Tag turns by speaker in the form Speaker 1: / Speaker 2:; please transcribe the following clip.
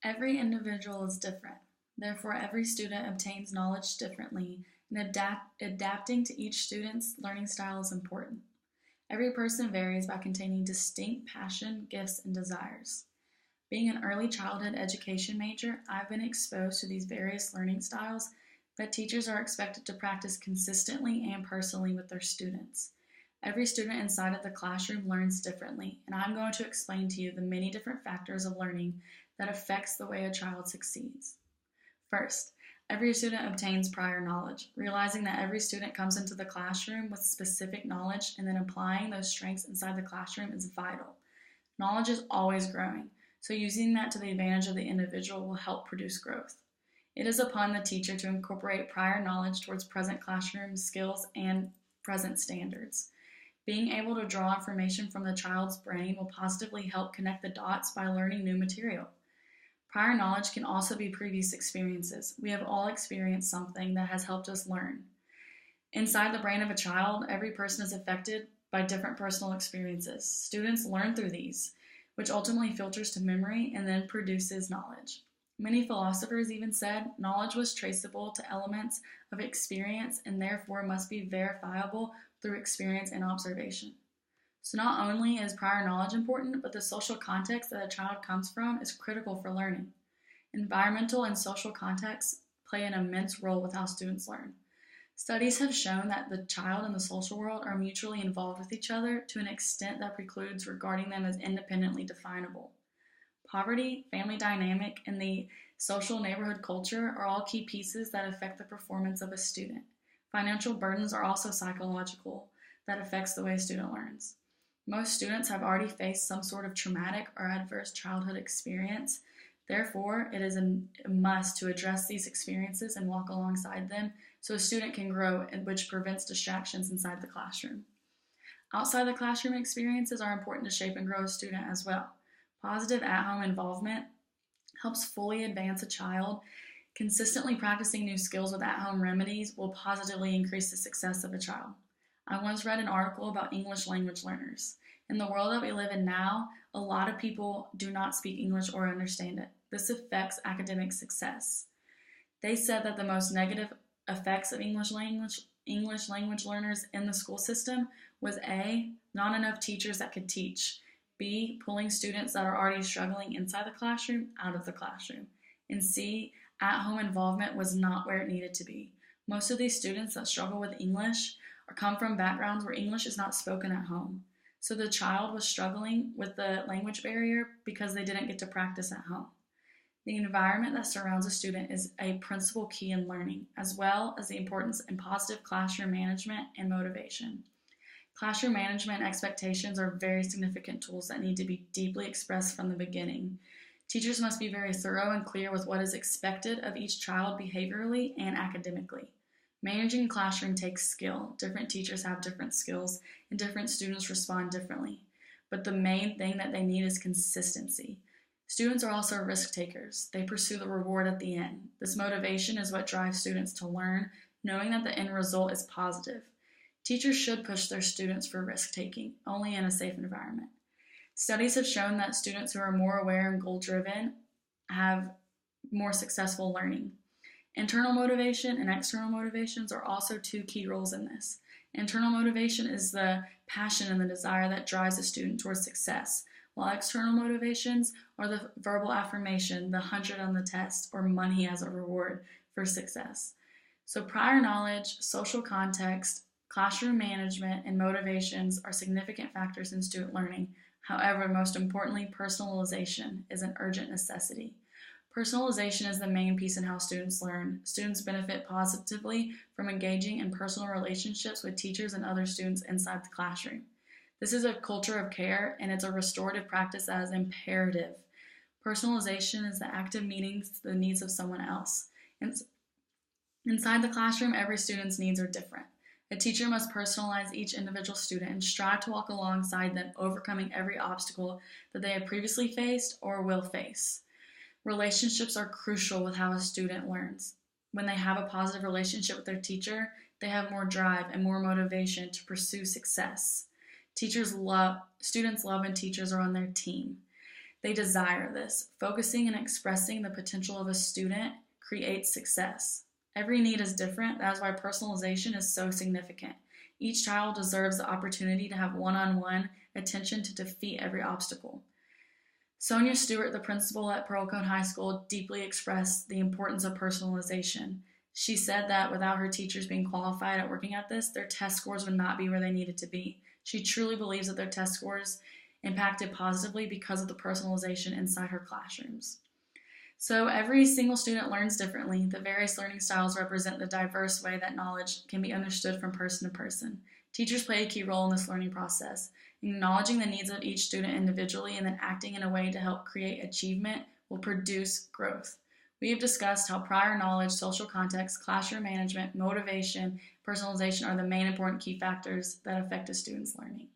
Speaker 1: Every individual is different. Therefore, every student obtains knowledge differently, and adapting to each student's learning style is important. Every person varies by containing distinct passion, gifts, and desires. Being an early childhood education major, I've been exposed to these various learning styles that teachers are expected to practice consistently and personally with their students. Every student inside of the classroom learns differently, and I'm going to explain to you the many different factors of learning that affects the way a child succeeds. First, every student obtains prior knowledge. Realizing that every student comes into the classroom with specific knowledge and then applying those strengths inside the classroom is vital. Knowledge is always growing, so using that to the advantage of the individual will help produce growth. It is upon the teacher to incorporate prior knowledge towards present classroom skills and present standards. Being able to draw information from the child's brain will positively help connect the dots by learning new material. Prior knowledge can also be previous experiences. We have all experienced something that has helped us learn. Inside the brain of a child, every person is affected by different personal experiences. Students learn through these, which ultimately filters to memory and then produces knowledge. Many philosophers even said knowledge was traceable to elements of experience and therefore must be verifiable through experience and observation. So not only is prior knowledge important, but the social context that a child comes from is critical for learning. Environmental and social contexts play an immense role with how students learn. Studies have shown that the child and the social world are mutually involved with each other to an extent that precludes regarding them as independently definable. Poverty, family dynamic, and the social neighborhood culture are all key pieces that affect the performance of a student. Financial burdens are also psychological that affects the way a student learns. Most students have already faced some sort of traumatic or adverse childhood experience. Therefore, it is a must to address these experiences and walk alongside them so a student can grow, which prevents distractions inside the classroom. Outside the classroom experiences are important to shape and grow a student as well. Positive at-home involvement helps fully advance a child. Consistently practicing new skills with at-home remedies will positively increase the success of a child. I once read an article about English language learners. In the world that we live in now, a lot of people do not speak English or understand it. This affects academic success. They said that the most negative effects of English language learners in the school system was A, not enough teachers that could teach, B, pulling students that are already struggling inside the classroom out of the classroom, and C, at-home involvement was not where it needed to be. Most of these students that struggle with English come from backgrounds where English is not spoken at home. So the child was struggling with the language barrier because they didn't get to practice at home. The environment that surrounds a student is a principal key in learning, as well as the importance in positive classroom management and motivation. Classroom management expectations are very significant tools that need to be deeply expressed from the beginning. Teachers must be very thorough and clear with what is expected of each child behaviorally and academically. Managing a classroom takes skill. Different teachers have different skills, and different students respond differently. But the main thing that they need is consistency. Students are also risk takers. They pursue the reward at the end. This motivation is what drives students to learn, knowing that the end result is positive. Teachers should push their students for risk taking, only in a safe environment. Studies have shown that students who are more aware and goal-driven have more successful learning. Internal motivation and external motivations are also two key roles in this. Internal motivation is the passion and the desire that drives a student towards success, while external motivations are the verbal affirmation, the 100 on the test, or money as a reward for success. So prior knowledge, social context, classroom management, and motivations are significant factors in student learning. However, most importantly, personalization is an urgent necessity. Personalization is the main piece in how students learn. Students benefit positively from engaging in personal relationships with teachers and other students inside the classroom. This is a culture of care, and it's a restorative practice that is imperative. Personalization is the active meeting the needs of someone else. Inside the classroom, every student's needs are different. A teacher must personalize each individual student and strive to walk alongside them, overcoming every obstacle that they have previously faced or will face. Relationships are crucial with how a student learns. When they have a positive relationship with their teacher, they have more drive and more motivation to pursue success. Students love when teachers are on their team. They desire this. Focusing and expressing the potential of a student creates success. Every need is different. That is why personalization is so significant. Each child deserves the opportunity to have one-on-one attention to defeat every obstacle. Sonia Stewart, the principal at Pearl-Cohn High School, deeply expressed the importance of personalization. She said that without her teachers being qualified at working at this, their test scores would not be where they needed to be. She truly believes that their test scores impacted positively because of the personalization inside her classrooms. So every single student learns differently. The various learning styles represent the diverse way that knowledge can be understood from person to person. Teachers play a key role in this learning process. Acknowledging the needs of each student individually and then acting in a way to help create achievement will produce growth. We have discussed how prior knowledge, social context, classroom management, motivation, personalization are the main important key factors that affect a student's learning.